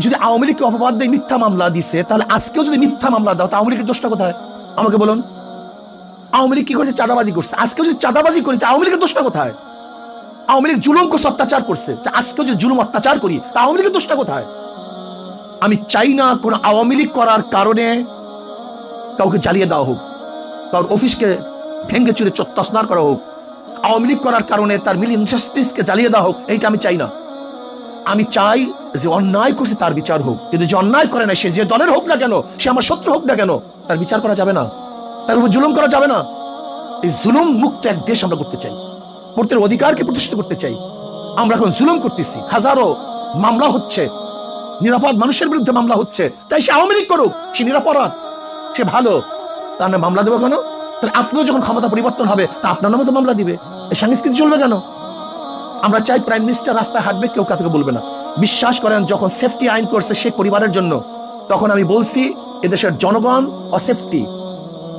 যদি আওয়ামী লীগকে অপবাদ দিয়ে মিথ্যা মামলা দিছে, তাহলে আজকেও যদি মিথ্যা মামলা দাও, তা আওয়ামী লীগের দোষটা কোথায় আমাকে বলুন? আওয়ামী লীগ কি করছে? চাঁদাবাজি করছে। আজকেও যদি চাঁদাবাজি করি, তা আওয়ামী লীগের দোষটা কোথায়? আওয়ামী লীগ জুলুম করছে, অত্যাচার করছে, আজকেও যদি জুলুম অত্যাচার করি, তা আওয়ামী লীগের দোষটা কোথায়? আমি চাই না কোন আওয়ামী লীগ করার কারণে কাউকে জ্বালিয়ে দেওয়া হোক, কারোর অফিসকে ভেঙ্গে চুরে তছনছ করা হোক, আওয়ামী লীগ করার কারণে তার মিল ইন্ডাস্ট্রিজকে জ্বালিয়ে দেওয়া হোক। এইটা আমি চাই না। আমি চাই যে অন্যায় করছে তার বিচার হোক, কিন্তু যে অন্যায় করে না, সে যে দলের হোক না কেন, সে আমার শত্রু হোক না কেন, তার বিচার করা যাবে না, তার উপর জুলুম করা যাবে না। এই জুলুম মুক্ত এক দেশ আমরা করতে চাই, প্রত্যেক অধিকারকে প্রতিষ্ঠিত করতে চাই। আমরা এখন জুলুম করতেছি, হাজারো মামলা হচ্ছে, নিরাপদ মানুষের বিরুদ্ধে মামলা হচ্ছে। তাই সে আওয়ামী লীগ করুক, সে নিরাপরাধ, সে ভালো, তার নামে মামলা দেবো কেন? তাহলে আপনিও যখন ক্ষমতা পরিবর্তন হবে, তা আপনার নামে তো মামলা দিবে। এই সংস্কৃতি চলবে কেন? আমরা চাই প্রাইম মিনিস্টার রাস্তায় হাঁটবে, কেউ কাউকে বলবে না। বিশ্বাস করেন, যখন সেফটি আইন করছে শেখ পরিবারের জন্য, তখন আমি বলছি এদেশের জনগণ অসেফটি,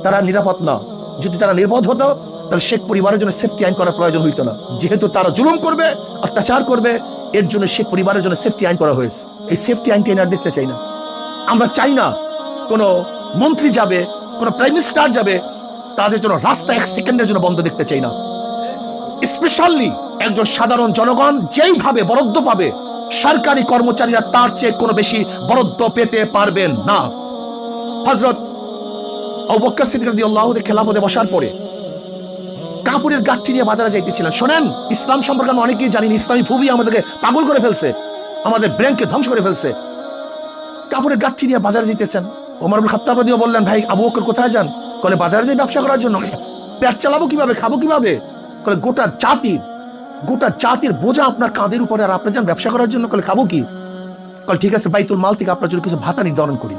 তারা নিরাপদ না। যদি তারা নিরাপদ হতো, তাহলে শেখ পরিবারের জন্য সেফটি আইন করার প্রয়োজন হইতো না। যেহেতু তারা জুলুম করবে, অত্যাচার করবে, এর জন্য শেখ পরিবারের জন্য সেফটি আইন করা হয়েছে। এই সেফটি আইনটি আর দেখতে চাই না। আমরা চাই না কোনো মন্ত্রী যাবে, কোনো প্রাইম মিনিস্টার যাবে, তাদের জন্য রাস্তা এক সেকেন্ডের জন্য বন্ধ দেখতে চাই না। স্পেশালি একজন সাধারণ জনগণ যেইভাবে বরাদ্দ পাবে, সরকারি কর্মচারীরা তার চেয়ে কোনো বেশি বরাদ্দ পেতে পারবেন না। হযরত আবু বকর সিদ্দিক রাদিয়াল্লাহু আনহু খেলাফতে বসার পরে কাপড়ের গাঁটটি নিয়ে বাজারে যাইতেছিলেন। শোনেন, ইসলাম সম্পর্কে আমরা অনেকেই জানি না। ইসলামী ফুবি আমাদেরকে পাগল করে ফেলছে, আমাদের ব্রেনকে ধ্বংস করে ফেলছে। কাপড়ের গাঁটটি নিয়ে বাজারে যাইতেছেন। ওমর ইবনে খাত্তাব রাদিয়াল্লাহু বললেন, ভাই আবু বকর কোথায় যান? বলে, বাজারে যাই ব্যবসা করার জন্য। পেট চালাবো কিভাবে, খাবো কিভাবে? বলে, গোটা জাতির বোঝা আপনার কাঁধের উপরে, আর আপনি যান ব্যবসা করার জন্য। বলে, খাবো কি? বলে, ঠিক আছে, বাইতুল মাল থেকে আপনার জন্য কিছু ভাতা নির্ধারণ করি।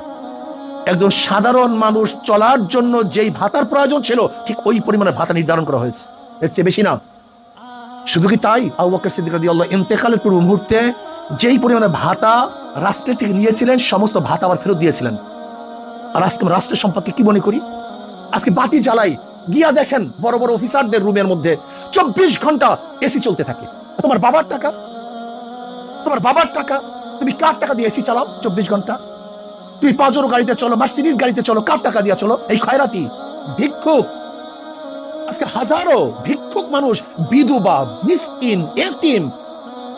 একজন সাধারণ মানুষ চলার জন্য যেই ভাতার প্রয়োজন ছিল, ঠিক ওই পরিমাণে ভাতা নির্ধারণ করা হয়েছে, এর চেয়ে বেশি না। শুধু কি তাই, আবু বকর সিদ্দিক রাদিয়াল্লাহু ইন্তেকালের পূর্ব মুহূর্তে যেই পরিমাণে ভাতা রাষ্ট্রের থেকে নিয়েছিলেন, সমস্ত ভাতা আবার ফেরত দিয়েছিলেন। আর আজকে রাষ্ট্রের সম্পদকে কি মনে করি? আজকে বাতি জ্বালাই, গিয়া দেখেন বড় বড় অফিসারদের রুমের মধ্যে 24 ঘন্টা এসি চলতে থাকে। তোমার বাবার টাকা, তুমি কার টাকা দিয়ে এসি চালাও 24 ঘন্টা? তুমি পাজেরো গাড়িতে চলো, মার্সিডিজ গাড়িতে চলো, কার টাকা দিয়ে চলো? এই খয়রাতি ভিক্ষুক। আজকে হাজারো ভিক্ষুক মানুষ, বিধবা, মিসকিন, এতিম,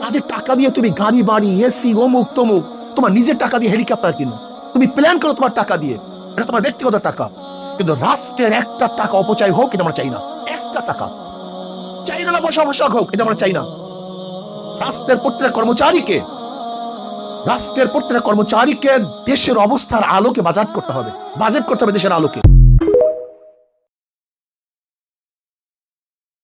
তাদের টাকা দিয়ে তুমি গাড়ি বাড়ি, এসি, অমুক তমুক, তোমার নিজের টাকা দিয়ে হেলিকপ্টার কিনো, তুমি প্ল্যান করো তোমার টাকা দিয়ে, এটা তোমার ব্যক্তিগত টাকা। কিন্তু রাষ্ট্রের একটা টাকা অপচয় হোক, এটা আমরা চাই না। একটা টাকা চাই না, বসা হোক, এটা আমরা চাই না। রাষ্ট্রের প্রত্যেক কর্মচারীকে দেশের অবস্থার আলোকে বাজেট করতে হবে দেশের আলোকে।